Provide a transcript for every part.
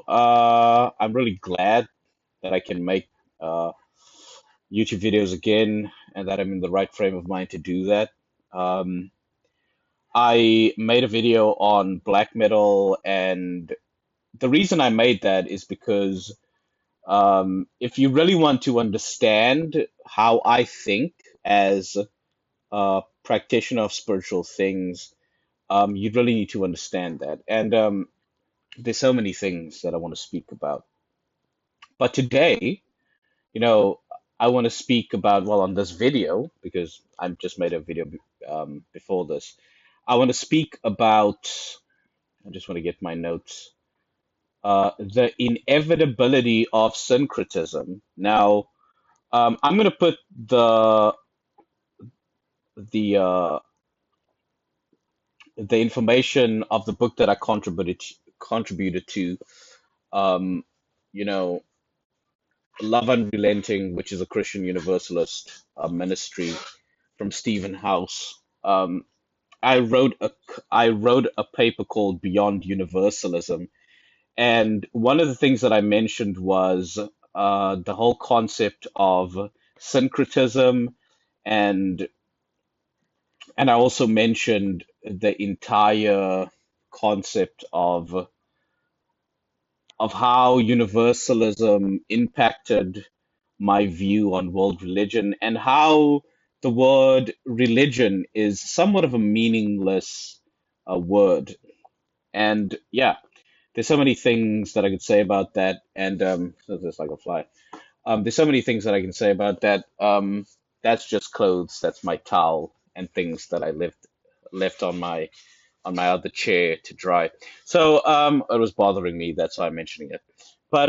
I'm really glad that I can make uh, YouTube videos again and that I'm in the right frame of mind to do that. Um, I made a video on black metal, and the reason I made that is because if you really want to understand how I think as a practitioner of spiritual things, you really need to understand that. And there's so many things that I want to speak about. But today, you know, I want to speak about, well, on this video, because I just made a video before this, I want to speak about, I just want to get my notes, the inevitability of syncretism. Now, I'm going to put the the information of the book that I contributed to, um, you know, Love Unrelenting, which is a Christian Universalist ministry from Stephen House. I wrote a I wrote a paper called Beyond Universalism, and one of the things that I mentioned was the whole concept of syncretism, and I also mentioned the entire concept of how universalism impacted my view on world religion, and how the word religion is somewhat of a meaningless word. And yeah, there's so many things that I could say about that. And so there's like a fly. There's so many things that I can say about that. That's just clothes. That's my towel and things that I left on my other chair to dry. So it was bothering me. That's why I'm mentioning it. But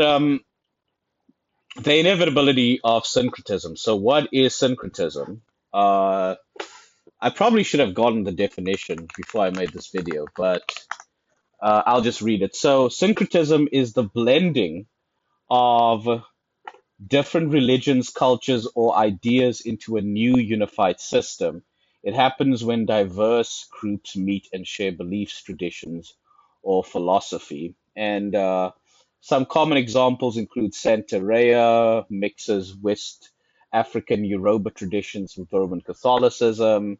the inevitability of syncretism. So what is syncretism? Uh, I probably should have gotten the definition before I made this video, but I'll just read it. So syncretism is the blending of different religions, cultures, or ideas into a new unified system. It happens when diverse groups meet and share beliefs, traditions, or philosophy. And some common examples include Santeria, mixes West African Yoruba traditions with Roman Catholicism.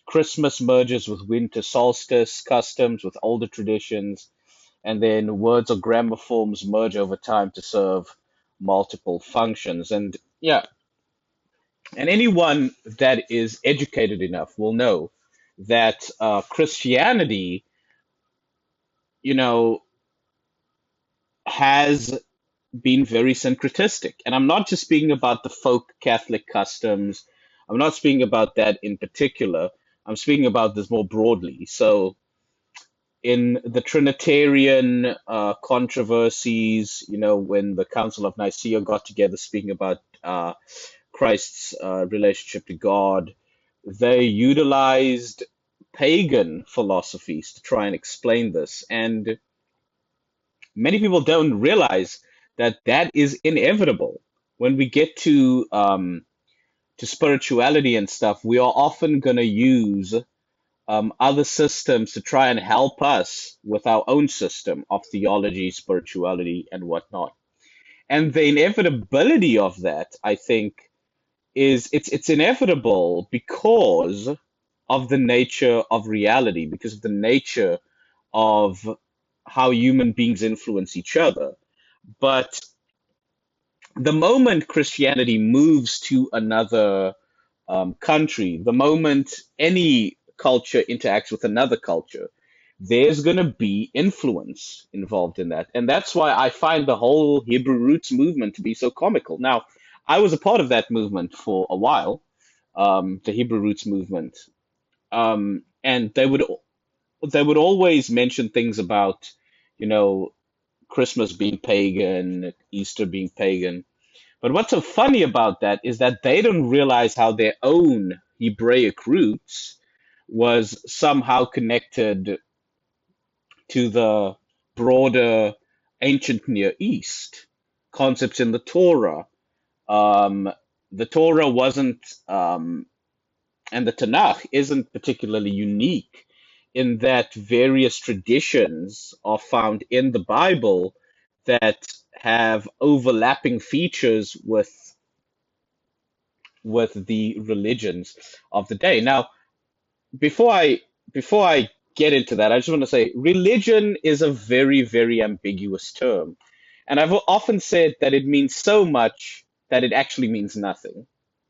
Christmas merges with winter solstice customs with older traditions, and then words or grammar forms merge over time to serve multiple functions. And yeah, and anyone that is educated enough will know that Christianity, you know, has been very syncretistic. And I'm not just speaking about the folk Catholic customs. I'm not speaking about that in particular. I'm speaking about this more broadly. So in the Trinitarian controversies, when the Council of Nicaea got together speaking about Christ's relationship to God, they utilized pagan philosophies to try and explain this. And many people don't realize that that is inevitable. When we get to spirituality and stuff, we are often going to use other systems to try and help us with our own system of theology, spirituality, and whatnot. And the inevitability of that, I think, is it's inevitable because of the nature of reality, because of the nature of how human beings influence each other. But the moment Christianity moves to another country, the moment any culture interacts with another culture, there's going to be influence involved in that. And that's why I find the whole Hebrew roots movement to be so comical. Now, I was a part of that movement for a while, the Hebrew roots movement. And they would always mention things about, you know, Christmas being pagan, Easter being pagan. But what's so funny about that is that they don't realize how their own Hebraic roots was somehow connected to the broader ancient Near East concepts in the Torah. Um, the Torah wasn't, and the Tanakh isn't particularly unique in that various traditions are found in the Bible that have overlapping features with the religions of the day. Now, before I before I get into that, I just want to say religion is a very, very ambiguous term. And I've often said that it means so much that it actually means nothing.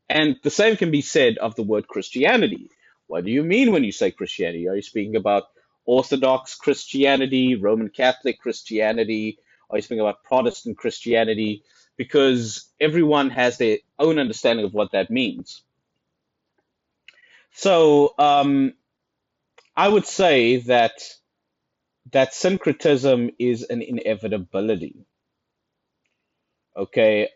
And the same can be said of the word Christianity. What do you mean when you say Christianity? Are you speaking about Orthodox Christianity, Roman Catholic Christianity? Are you speaking about Protestant Christianity? Because everyone has their own understanding of what that means. So I would say that syncretism is an inevitability. Okay,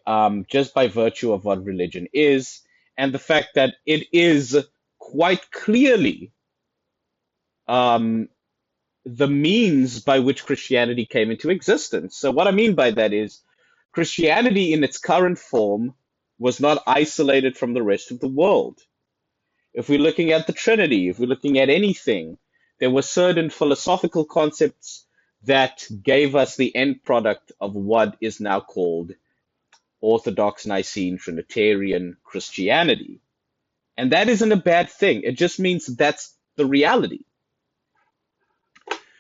just by virtue of what religion is, and the fact that it is quite clearly um, the means by which Christianity came into existence. So, what I mean by that is Christianity in its current form was not isolated from the rest of the world. If we're looking at the Trinity, if we're looking at anything, there were certain philosophical concepts that gave us the end product of what is now called Orthodox Nicene Trinitarian Christianity. And that isn't a bad thing. It just means that's the reality.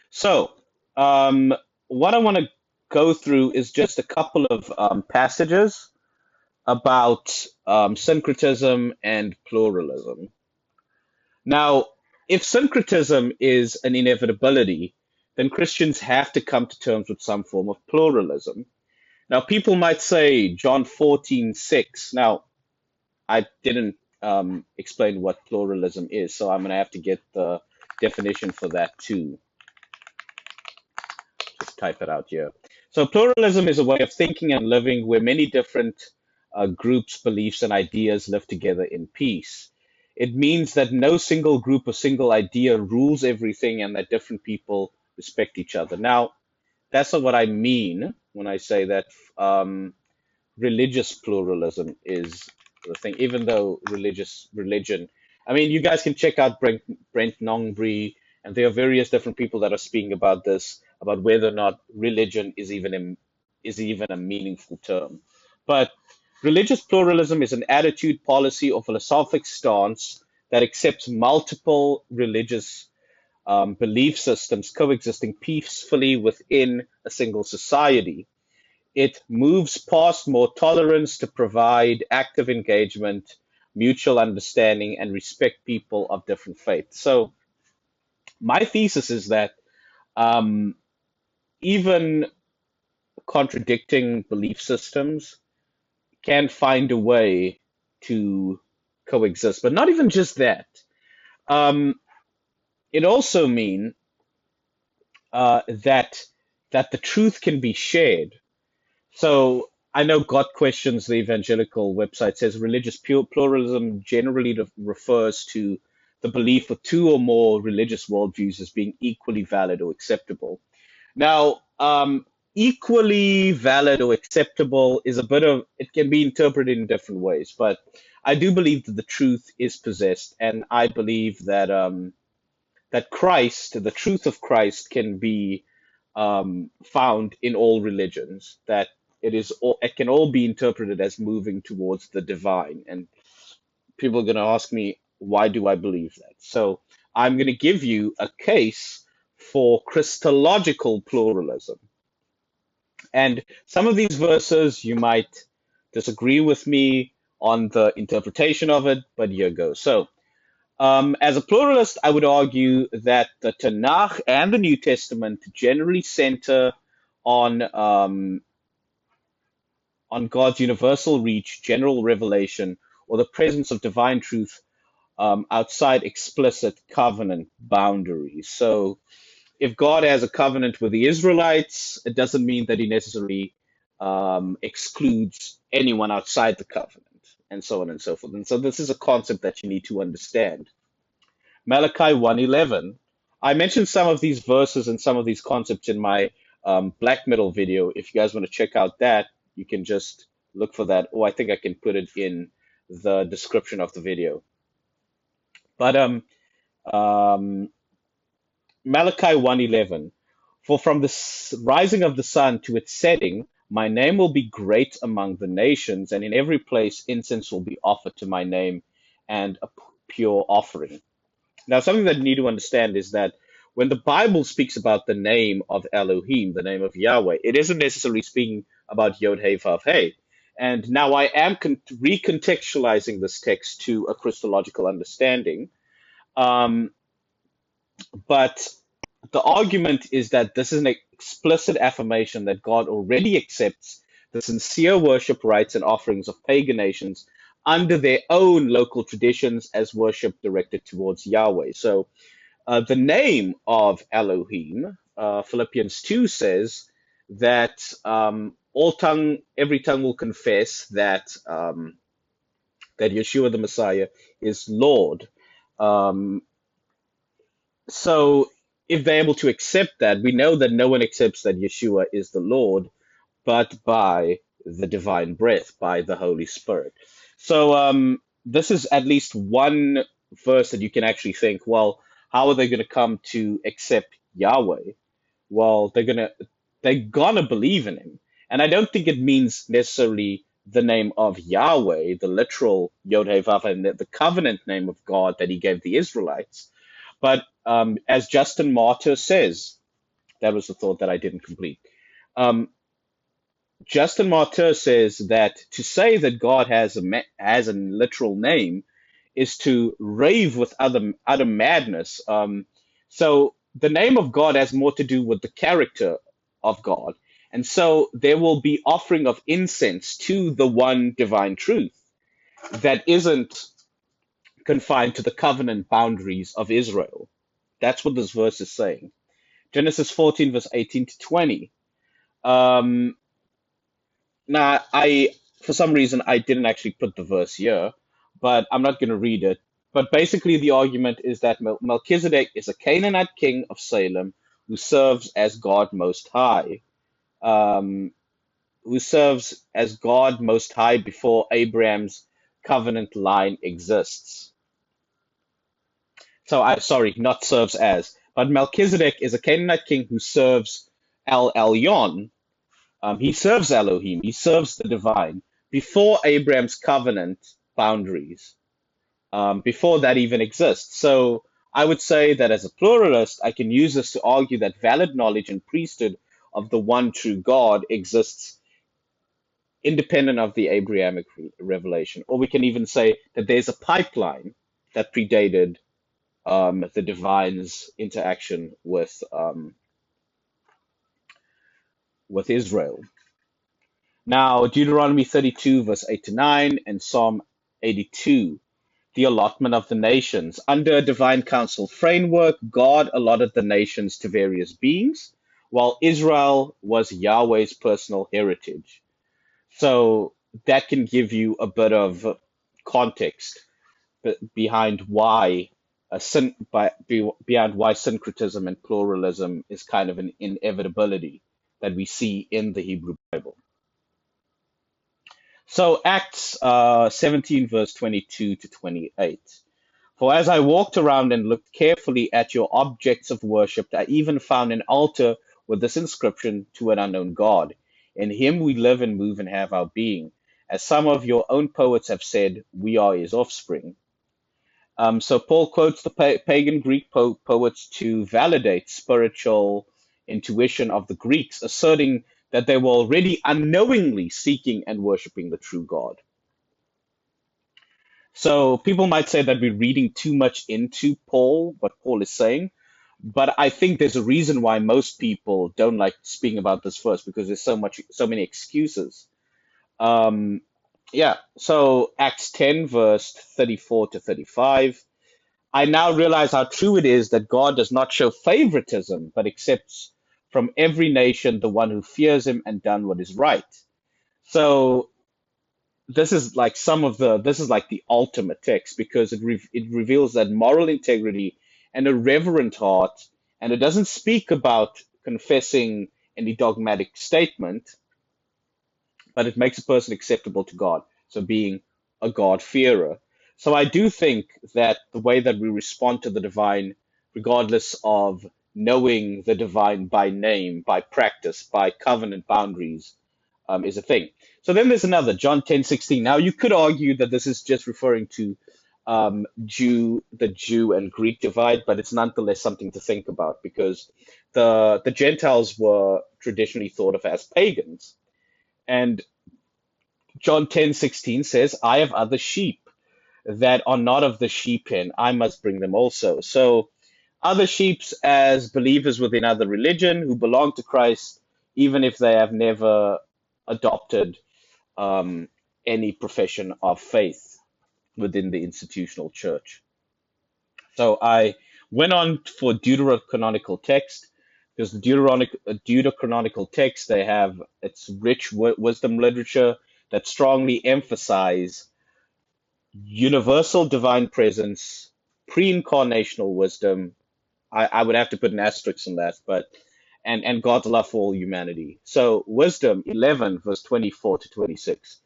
So, um, what I want to go through is just a couple of passages about syncretism and pluralism. Now, if syncretism is an inevitability, then Christians have to come to terms with some form of pluralism. Now, people might say John 14:6. Now, I didn't explain what pluralism is, so I'm going to have to get the definition for that too. Just type it out here. So, pluralism is a way of thinking and living where many different groups, beliefs, and ideas live together in peace. It means that no single group or single idea rules everything and that different people respect each other. Now, that's not what I mean when I say that religious pluralism is the thing, even though religion, I mean, you guys can check out Brent Nongbury, and there are various different people that are speaking about this, about whether or not religion is even a meaningful term. But religious pluralism is an attitude, policy, or philosophic stance that accepts multiple religious belief systems coexisting peacefully within a single society. It moves past more tolerance to provide active engagement, mutual understanding, and respect people of different faiths. So, my thesis is that um, even contradicting belief systems can find a way to coexist, but not even just that. Um, it also means that the truth can be shared. So I know Got Questions, the evangelical website, says religious pluralism generally refers to the belief of two or more religious worldviews as being equally valid or acceptable. Now, equally valid or acceptable is a bit of, it can be interpreted in different ways, but I do believe that the truth is possessed, and I believe that Christ, the truth of Christ, can be found in all religions. That it can all be interpreted as moving towards the divine. And people are going to ask me, why do I believe that? So I'm going to give you a case for Christological pluralism. And some of these verses you might disagree with me on the interpretation of it, but here goes. So as a pluralist, I would argue that the Tanakh and the New Testament generally center on God's universal reach, general revelation, or the presence of divine truth outside explicit covenant boundaries. So, if God has a covenant with the Israelites, it doesn't mean that He necessarily excludes anyone outside the covenant, and so on and so forth. And so, this is a concept that you need to understand. Malachi 1:11. I mentioned some of these verses and some of these concepts in my black metal video. If you guys want to check out that, you can just look for that, or I think I can put it in the description of the video. But Malachi 1:11. For from the rising of the sun to its setting, my name will be great among the nations, and in every place incense will be offered to my name and a pure offering. Now, something that you need to understand is that when the Bible speaks about the name of Elohim, the name of Yahweh, it isn't necessarily speaking about Yod Hey Vav Hey. And now I am recontextualizing this text to a Christological understanding. Um, but the argument is that this is an explicit affirmation that God already accepts the sincere worship rites and offerings of pagan nations under their own local traditions as worship directed towards Yahweh. So the name of Elohim, Philippians 2 says that every tongue will confess that Yeshua the Messiah is Lord. Um, so if they're able to accept that, we know that no one accepts that Yeshua is the Lord, but by the divine breath, by the Holy Spirit. So this is at least one verse that you can actually think, well, how are they going to come to accept Yahweh? Well, they're gonna believe in him. And I don't think it means necessarily the name of Yahweh, the literal Yod He Vav, and the covenant name of God that he gave the Israelites. But as Justin Martyr says, that was the thought that I didn't complete. Um, Justin Martyr says that to say that God has a literal name is to rave with other madness. So the name of God has more to do with the character of God, and so there will be offering of incense to the one divine truth that isn't confined to the covenant boundaries of Israel. That's what this verse is saying. Genesis 14, verse 18 to 20. Um, Now, for some reason, I didn't actually put the verse here, but I'm not going to read it. But basically, the argument is that Melchizedek is a Canaanite king of Salem who serves as God Most High, um, who serves as God Most High before Abraham's covenant line exists. Sorry, not serves as, but Melchizedek is a Canaanite king who serves El Elyon. He serves Elohim. He serves the divine before Abraham's covenant boundaries, before that even exists. So I would say that as a pluralist, I can use this to argue that valid knowledge and priesthood of the one true God exists independent of the Abrahamic revelation. Or we can even say that there's a pipeline that predated the divine's interaction with Israel. Now, Deuteronomy 32, verse 8 to 9, and Psalm 82, the allotment of the nations. Under a divine council framework, God allotted the nations to various beings, while Israel was Yahweh's personal heritage. So that can give you a bit of context behind why beyond why syncretism and pluralism is kind of an inevitability that we see in the Hebrew Bible. So Acts 17, verse 22 to 28. For as I walked around and looked carefully at your objects of worship, I even found an altar with this inscription: to an unknown God. In him we live and move and have our being. As some of your own poets have said, we are his offspring. So Paul quotes the pagan Greek poets to validate spiritual intuition of the Greeks, asserting that they were already unknowingly seeking and worshiping the true God. So people might say that we're reading too much into what Paul is saying, but I think there's a reason why most people don't like speaking about this verse, because there's so many excuses. Um, yeah, so Acts 10, verse 34 to 35. I now realize how true it is that God does not show favoritism, but accepts from every nation the one who fears him and done what is right. So this is like the ultimate text, because it reveals that moral integrity and a reverent heart, and it doesn't speak about confessing any dogmatic statement, but it makes a person acceptable to God, so being a God-fearer. So I do think that the way that we respond to the divine, regardless of knowing the divine by name, by practice, by covenant boundaries, is a thing. So then there's another, John 10:16. Now you could argue that this is just referring to the Jew and Greek divide, but it's nonetheless something to think about because the Gentiles were traditionally thought of as pagans. And John 10:16 says, I have other sheep that are not of the sheep pen, I must bring them also. So other sheeps as believers within other religion who belong to Christ, even if they have never adopted um, any profession of faith within the institutional church. So I went on for deuterocanonical text because the deuterocanonical text, they have its rich wisdom literature that strongly emphasize universal divine presence, pre-incarnational wisdom. I would have to put an asterisk on that, but and God's love for all humanity. So wisdom 11 verse 24 to 26.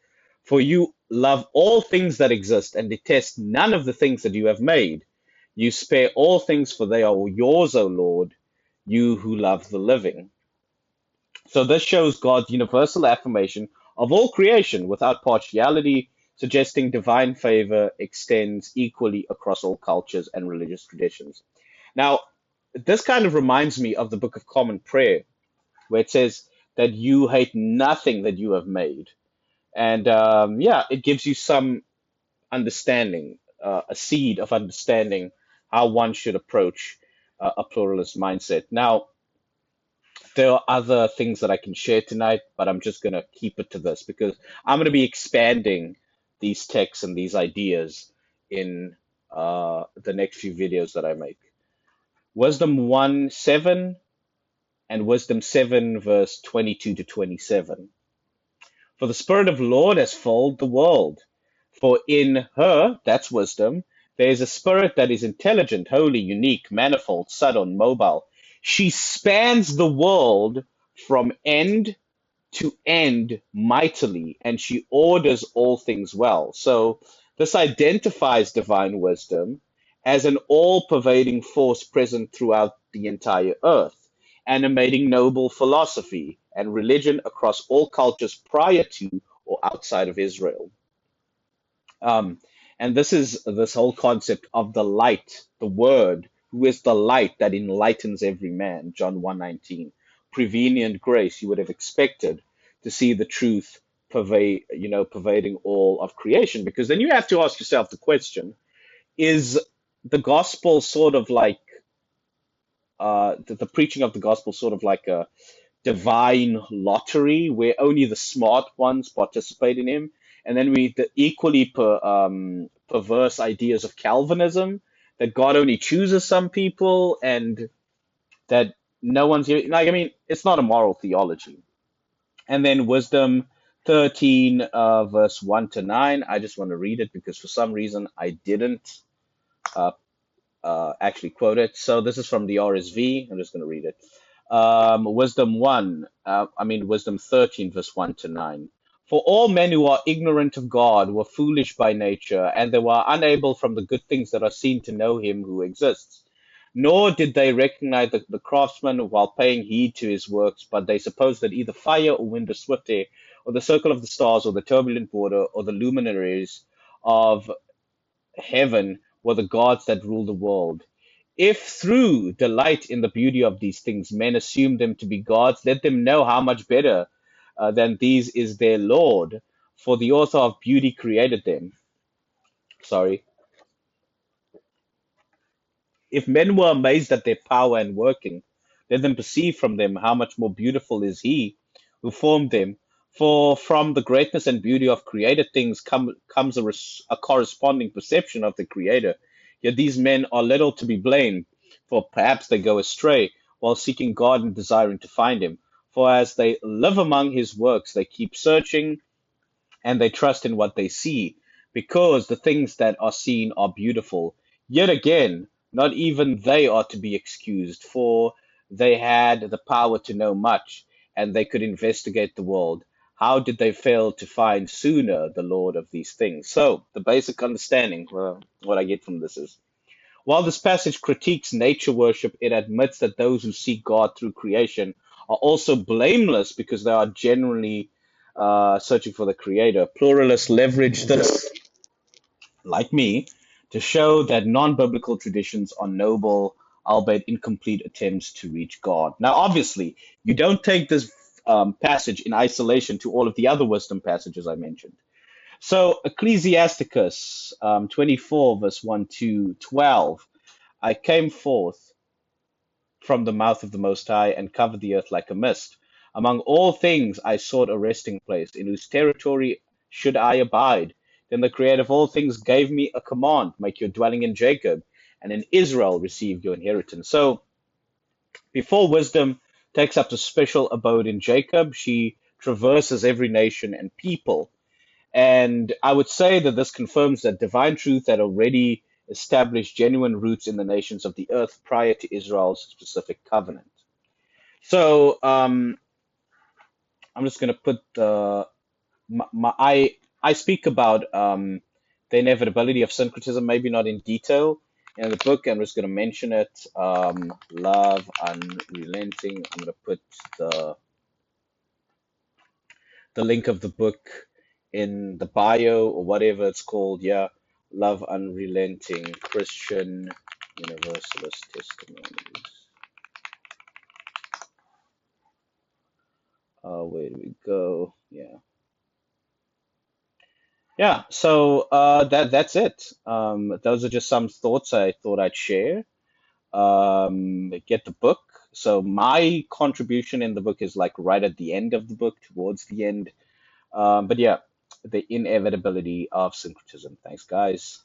For you love all things that exist and detest none of the things that you have made. You spare all things, for they are yours, O Lord, you who love the living. So this shows God's universal affirmation of all creation without partiality, suggesting divine favor extends equally across all cultures and religious traditions. Now, this kind of reminds me of the Book of Common Prayer, where it says that you hate nothing that you have made. And yeah, it gives you some understanding, a seed of understanding how one should approach a pluralist mindset. Now, there are other things that I can share tonight, but I'm just going to keep it to this because I'm going to be expanding these texts and these ideas in the next few videos that I make. Wisdom 1:7 and Wisdom 7, verse 22 to 27. For the Spirit of the Lord has filled the world. For in her, that's wisdom, there is a spirit that is intelligent, holy, unique, manifold, subtle, mobile. She spans the world from end to end mightily, and she orders all things well. So this identifies divine wisdom as an all-pervading force present throughout the entire earth, animating noble philosophy and religion across all cultures prior to or outside of Israel. Um, and this is this whole concept of the light, the word, who is the light that enlightens every man, John 1:19. Prevenient grace, you would have expected to see the truth pervading all of creation. Because then you have to ask yourself the question, is the gospel sort of like the preaching of the gospel sort of like a divine lottery where only the smart ones participate in him, and then the equally perverse ideas of Calvinism that God only chooses some people and that no one's like. I mean, it's not a moral theology. And then Wisdom 13, verse 1 to 9. I just want to read it because for some reason I didn't uh, actually quote it. So this is from the RSV. I'm just going to read it. Wisdom 13, verse 1 to 9. For all men who are ignorant of God were foolish by nature, and they were unable from the good things that are seen to know him who exists. Nor did they recognize the craftsman while paying heed to his works, but they supposed that either fire or wind or swift air, or the circle of the stars, or the turbulent water, or the luminaries of heaven were the gods that rule the world. If through delight in the beauty of these things men assume them to be gods, let them know how much better than these is their Lord, for the author of beauty created them. Sorry. If men were amazed at their power and working, let them perceive from them how much more beautiful is he who formed them. For from the greatness and beauty of created things comes a corresponding perception of the Creator. Yet these men are little to be blamed, for perhaps they go astray while seeking God and desiring to find him. For as they live among his works, they keep searching and they trust in what they see, because the things that are seen are beautiful. Yet again, not even they are to be excused, for they had the power to know much, and they could investigate the world. How did they fail to find sooner the Lord of these things? So, the basic understanding, what I get from this is While this passage critiques nature worship, it admits that those who seek God through creation are also blameless because they are generally searching for the Creator. Pluralists leverage this, like me, to show that non biblical traditions are noble, albeit incomplete attempts to reach God. Now, obviously, you don't take this passage in isolation to all of the other wisdom passages I mentioned. So, Ecclesiasticus 24, verse 1 to 12, I came forth from the mouth of the Most High and covered the earth like a mist. Among all things I sought a resting place, in whose territory should I abide. Then the Creator of all things gave me a command: make your dwelling in Jacob, and in Israel receive your inheritance. So before wisdom takes up the special abode in Jacob, she traverses every nation and people. And I would say that this confirms that divine truth had already established genuine roots in the nations of the earth prior to Israel's specific covenant. So I'm just going to put I speak about the inevitability of syncretism, maybe not in detail in the book. I'm just going to mention it. Love unrelenting. I'm going to put the link of the book in the bio or whatever it's called. Yeah, Love Unrelenting Christian Universalist Testimonies. Where do we go? Yeah. So that's it. Those are just some thoughts I thought I'd share. Get the book. So my contribution in the book is like right at the end of the book, towards the end. But yeah, the inevitability of syncretism. Thanks, guys.